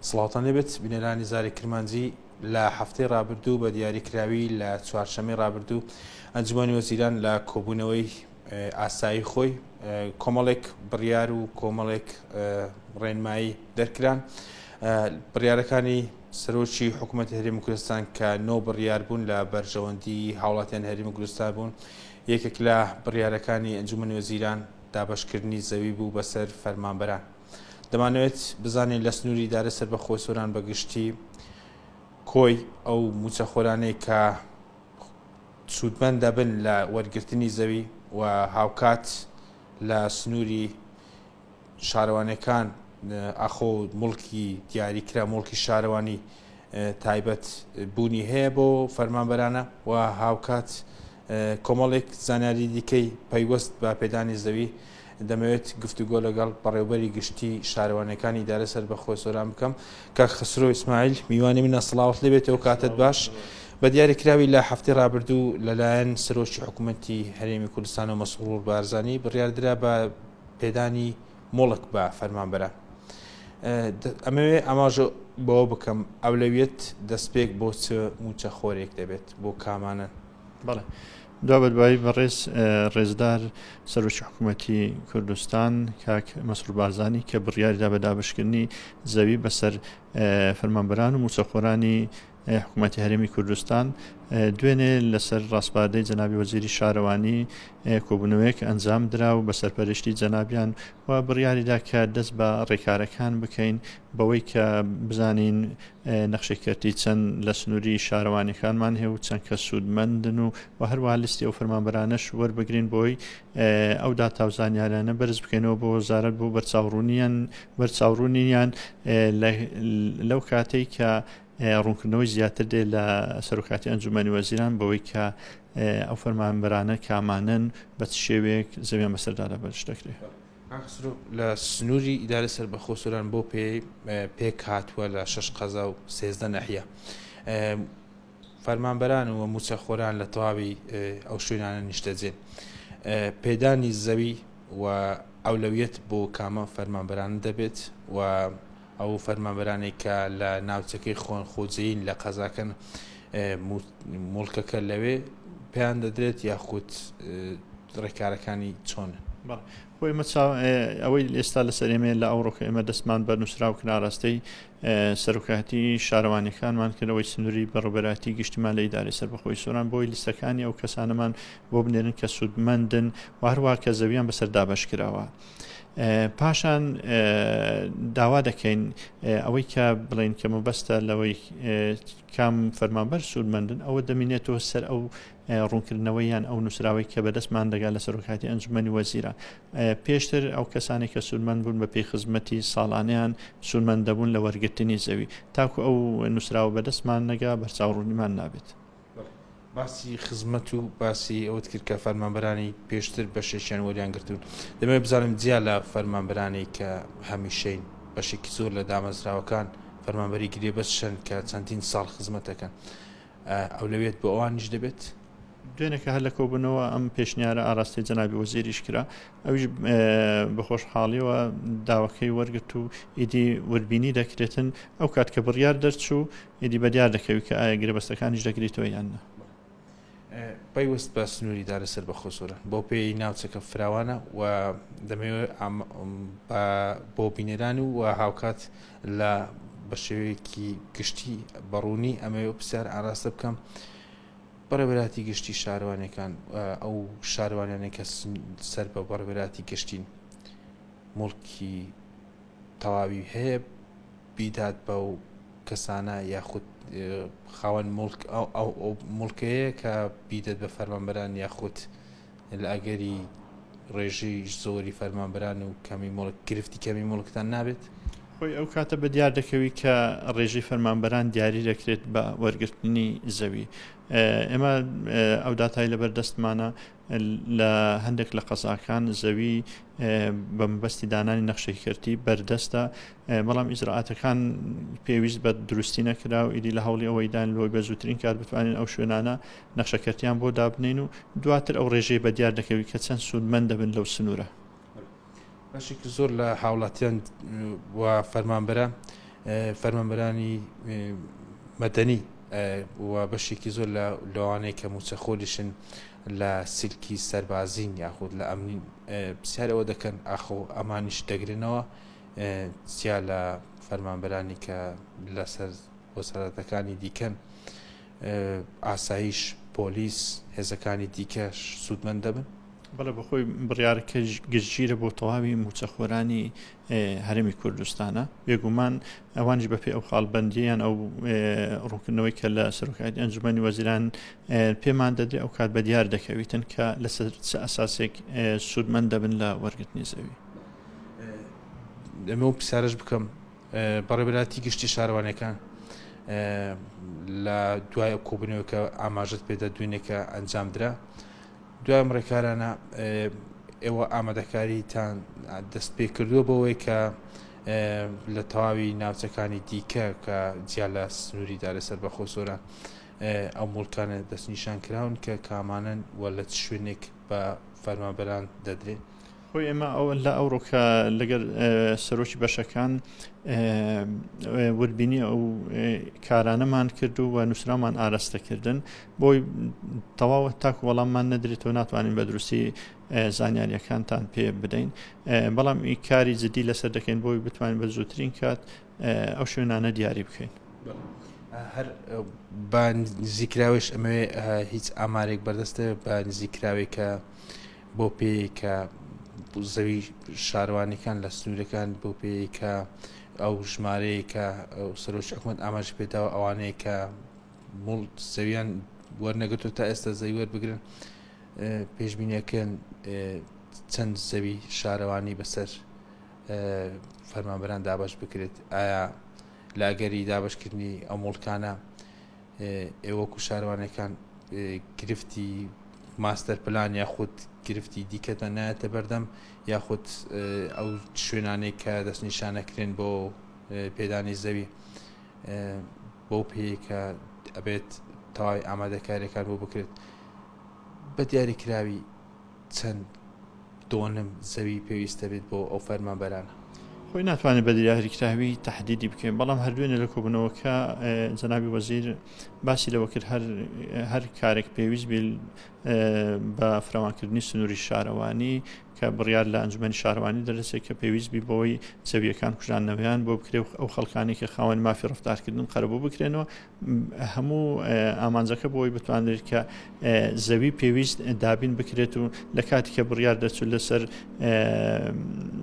سڵاوتان لێبێت بینەرانی زاری کرمانجی لە هەفتەی ڕابردوو بە دیاریکراوی لە چوارشەمەی ڕابردوو ئەنجومەنی وەزیران لە کۆبوونەوەی ئاسایی خۆی کۆمەڵێک بڕیار و کۆمەڵێک ڕێنمایی دەرکران. بڕیارەکانی سەرۆکی حکوومەتی هەرێمی کوردستان کە نۆ بڕیار بوون لە بەرژەوەندی هاوڵاتیان هەرێمی کوردستان بوون. یەکێک لە بڕیارەکانی ئەنجومەنی وەزیران دابەشکردنی زەوی بوو بەسەر فەرمانبەران. دەمانەوێت بزانین لە سنووری دارە سەربەخۆی سۆران بەگشتی کۆی ئەو موچەخۆرانەی کە سوودمەند دەبن لە وەرگرتنی زەوی و هاوکات لە سنووری شارەوانەکان ئەخۆ مڵکی دیاریکرا مڵکی شارەوانی تایبەت بوونی هەیە بۆ فەرمانبەرانە و هاوکات کۆمەڵێک زانیاری دیکەی پەیوەست بە پێدانی زەوی دەمەوێت گفتوگۆ لەگەڵ بەڕێوەبەری گشتی شارەوانەکانی دارە سەربەخۆی سۆران بکەم. کاک خسرۆ ئیسماعیل میوانی منە سڵاوت لێبێتەوە کاتت باش. بە دیاریکراوی لە هەفتەی ڕابردوو لەلایەن سەرۆکی حکوومەتی هەرێمی کوردستان و مەسئوڵ بارزانی بڕیاردرا بە پێدانی مۆڵک بە فەرمانبەران. ئەمەوێ ئاماژە بەوە بکەم ئەولەویەت دەستپێک بۆ چ موچەخۆرێک دەبێت بۆ کامانە؟ بەڵێ دوابەدوایی بەڕێز ڕێزدار سەرۆکی حکوومەتی کوردستان کاک مەسئوڵ بارزانی کە بڕیاریدا بە دابشکردنی زەوی بەسەر فەرمانبەران و موچەخۆرانی حکوومەتی هەرێمی کوردستان دوێنێ لەسەر ڕاستپاردەی جەنابی وەزیری شارەوانی کۆبوونەوەیەک ئەنجام درا و بە سەرپەرشتی جەنابیان و بڕیاریدا کە دەست بە ڕێکارەکان بکەین بەوەی کە بزانین نەخشەکردی چەند لە سنووری شارەوانیەکانمان هەیە و چەند کە سوودمەندن و هەروەها لیستی ئەو فەرمانبەرانەش وەربگرین بۆی ئەو داتاوزانیارانە بەرز بکەینەوە بۆ وەزارەت بۆ بەرچاوڕوونیان لەو کاتەی کە ڕوونکردنەوەی زیاتر دێ لە سەرۆکاتی ئەنجومەنی وەزیران بەوەی کە ئەو فەرمانبەرانە کامانن بە شێوەیەک زەویان بەسەردا بەرز دەکرێت. لە سنووری ئیدارە سەربەخۆ سۆران بۆ پێک هاتووە لە 6 قەزا و 13 ناحیە فەرمانبەران و موچەخۆران لە تەواوی ئەو شوێنانە نیشتەجێن. پێدانی زەوی و ئەولەویەت بۆ کامە فەرمانبەران دەبێت و ئەو فەرمانبەرانێک کە لە ناوچەکەی خۆن خۆجین لە قەزاکەن مڵکەکە لەوێ پێیان دەدرێت یاخود ڕێکارەکانی چۆن؟ خۆی ئەوەی ئێستا لە سەرێمێ لە ئەوڕۆکە ئێمە دەستمان بە نووسرا و کناڕاستەی سەرۆکاتی شارەوانەکانمان کردەوەی سنووری بەڕێوەبەراتی گشتیمان لە ئیدارەی سەربەخۆی سۆران بۆی لیستەکانی ئەو کەسانەمان بۆ بنێرن کە سوودمەندن و هەروە کە زەویان بەسەر دابەش کراوە. پاشان داوا دەکەین ئەوەی کە بڵین کە مەبەستە لەوەی کام فەرمانبەر سوودمەندن ئەوە دەمینێتەوە سەر ئەو ڕوونکردنەوەیان ئەو نووسراوی کە بەدەستمان دەگات لە سەرۆکاتی ئەنجومەنی وەزیران پێشتر ئەو کەسانی کە سوودمەند بوون بە پێی خزمەتی ساڵانیان سوودمەند دەبوون لە وەرگرتنی زەوی تاکو ئەو نووسراوە بەدەستمان نەگا بەرچاوڕوونیمان نابێت. باسی خزمەت و باسی ئەوت کرد کە فەرمانبەرانی پێشتر بەشێکیان وەریان گرتوون. دەمەوێت بزانم جیا لە فەرمانبەرانی کە هەمیشەین بەشێکی زۆر لە دامەزراوەکان فەرمانبەری گرێ بەشن کە چەندین ساڵ خزمەتەکەن ئەولەوێت بۆ ئەوانیش دەبێت؟ دوێنێکە هەر لە کۆبوونەوە ئەم پێشنیارە ئاراستی جەنابی وەزیریش کرا ئەویش بەخۆشحاڵیەوە داواکەی وەرگرت و ئیدی وەربینی دەکرێتن ئەو کات کە بڕیار دەرچوو ئیدی بەدیار دەکەوی کە ئایا گرێبەستەکانیش دەگریتەوە یاننا. پەیوەست بە سنووری دارە سەربەخۆ سۆران بۆ پێی ناوچەکە فراوانە و دەمەوێت بۆ بینێران و هاوکات لە بە شێوەیەکی گشتی بەڕوونی ئەمەوێ پرسیار ئاراستە بکەم بەڕێوەبەراتی گشتی شارەوانەکان ئەو شارەوانیانێک کە سەر بە بەڕێوەبەراتی گشتین مڵکی تەواوی هەیە بیدات بە و کەسانە یاخود خاوەن مڵکەیە کە بیدەت بە فەرمانبەران یاخود لە ئەگەری ڕێژەی زۆری فەرمانبەران و کەمی مڵک گرفتی کەمی مڵکتان نابێت؟ خۆی ئەو کاتە بە دیار دەکەوی کە ڕێژەی فەرمانبەران دیاری دەکرێت بە وەرگرتنی زەوی. ئێمە ئەو داتای لەبەردەستمانە لە هەندێک لە قەزاکان زەوی بە مەبەستی دانانی نەخشەکردی بەردەستە بەڵام ئیجراعاتەکان پێویست بە دروستی نەکرا و ئیدی لە هەوڵی ئەوەیدان لۆی بە زووترین کات بتوانین ئەو شوێنانە نەخشەکردیان بۆ دابنین و دواتر ئەو ڕێژەی بە دیار دەکەوی کە چەند سوودمەند دەبن لەو سنوورە. باشێکی زۆر لە هاوڵاتیان و فەرمانبەرە فەرمانبەرانی مەدەنی و بەشێکی زۆر لەوانەیە کە موچەخۆلیشن لە سلکی سەربازین یاخود لە ئەمنین پرسیارەوە دەکەن ئاخۆ ئەمانیش دەگرنەوە چیا لە فەرمانبەرانی کە لەسەر وەزارەتەکانی دیکەن ئاسایش پۆلیس هێزەکانی دیکەش سوودمەند دەبن؟ بەڵێ بەخۆی بڕیارەکە گشتگیرە بۆ تەواوی موچەخۆرانی هەرێمی کوردستانە بێگومان ئەوانش بەپێ ئەو خاڵبەندیان ئەو ڕوونکردنەوەی کە لە سەرۆکایەتی ئەنجومەنی وەزیران پێمان دەدرێ ئەو کات بە دیار دەکەویتن کە لەسەر چ ئەساسێک سوودمەند دەبن لە وەرگرتنی زەوی. ئەمە و پرسیارش بکەم بەڕێبەراتی گشتی شارەوانەکان لە دوای کۆبوونەوە کە ئاماژت پێدە دوێنێکە ئەنجامدرا دوای ڕێکارانە ئێوە ئامادەکاریتان دەست پێ کردووە بەوەی کە لە تەواوی ناوچەکانی دیکە کە جیا لە سنووری دارەسەر بەخۆ سۆران ئەو مڵکانە دەستنیشان کراون کە کامانن وە لە شوێنێک بە فەرمانبەران دەدرێن؟ خۆی ئێمە ئەو لە ئەوڕۆکە لەگەر سەرۆکی بەشەکان وردبینی ئەو کارانەمان کرد و نووسرامان ئاراستەکردن بۆی تەواوە تاکو وەڵاممان نەدرێتەوە ناتوانین بە دروستی زانیاریەکانتان پێ بدەین بەڵام کاری جدی لەسەر دەکەین بۆی بتوانین بە زووترین کات ئەو شوێنانە دیاری بکەین. هەر بە نزیکراویش ئەمەوێ هیچ ئامارێک بەردەستە بە نزیکراوی کە بۆ پێی کە زەوی شارەوانەکان لە سنوورەکان بۆ پێی کە ئەو ژمارەیە کە سەرۆکی حکوومەت ئاماژ پێداوە ئەوانەیە کە مڵ زەویان وەرنەگرتو تا ئێستا زەوی وەربگرن پێشبینیەکەن چەند زەوی شارەوانی بەسەر فەرمانبەران دابش بکرێت ئایا لاگەری دابشکردنی ئەو مڵکانە ئێوەکو شارەوانەکان گرفتی ماستەر پلان یاخود گرفتی دیکەتە نایەتە بەردەم یاخود ئەو شوێنانەی کە دەستنیشانەکرێن بۆ پێدانی زەوی بۆ پێی کە ئەبێت تەواوی ئامادەکاریەکان بۆ بکرێت بە دیاریکراوی چەند دۆنم زەوی پێویستە بێت بۆ ئەو فەرمانبەرانە؟ خۆی ناتوانێت بە دیاریکراوی تەحدیدی بکەین بەڵام هەردوێنێ لە کۆبوونەوەکە جەنابی وەزیر باسی لەوە کرد هەر کارێک پێویست بێت بە فراوانکردنی سنووری شارەوانی کە بڕیار لە ئەنجومەنی شارەوانی دەرەچێت کە پێویست بی بەوەی زەویەکان کوژانەوەیان بۆ بکرێ ئەو خەڵکانی کە خاوەن مافی ڕەفتارکردن قەرەبوو بکرێنەوە هەموو ئامانجەکە بۆی بتوانێت کە زەوی پێویست دابین بکرێت و لە کاتی کە بڕیار دەچوت لەسەر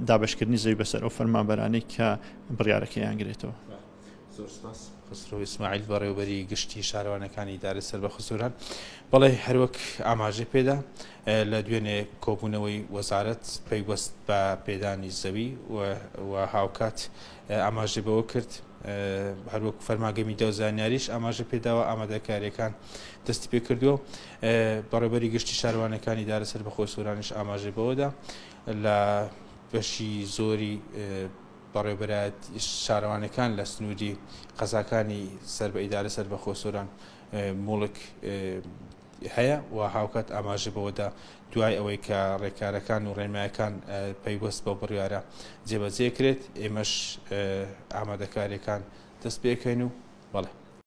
دابشکردنی زەوی بەسەر ئەو فەرمانبەرانەی کە بڕیارەکە یانگرێتەوە. زۆر سپاس خسرۆ ئیسماعیل بەڕێوەبەری گشتی شارەوانەکانی دارەسەر بە خسووران بەڵێ هەروەک ئاماژە پێدا لە دوێنێ کۆبوونەوەی وەزارەت پەیوەست بە پێدانی زەوی و هاوکات ئاماژە بەوە کرد هەروەک فەرماگەمی دەوزانیاریش ئاماژە پێداوە ئامادەکاریەکان دەستی پێ کردووە بەڕێوەبەری گشتی شارەوانەکانی دارەسەر بە خۆسوورانش ئاماژە بەوەدا لە بەشی زۆری بەڕێوەبەرایەت شارەوانەکان لە سنووری قەزاکانی سەر بە ئیدارە سەر بە خۆسووران مڵک هەیە و هاوکات ئاماژە بەوەدا دوای ئەوەی کە ڕێکارەکان و ڕێنمایەکان پەیوەست بە بڕیارە جێبەجێ کرێت ئێمەش ئامادەکاریەکان دەست پێکەین و بەڵێ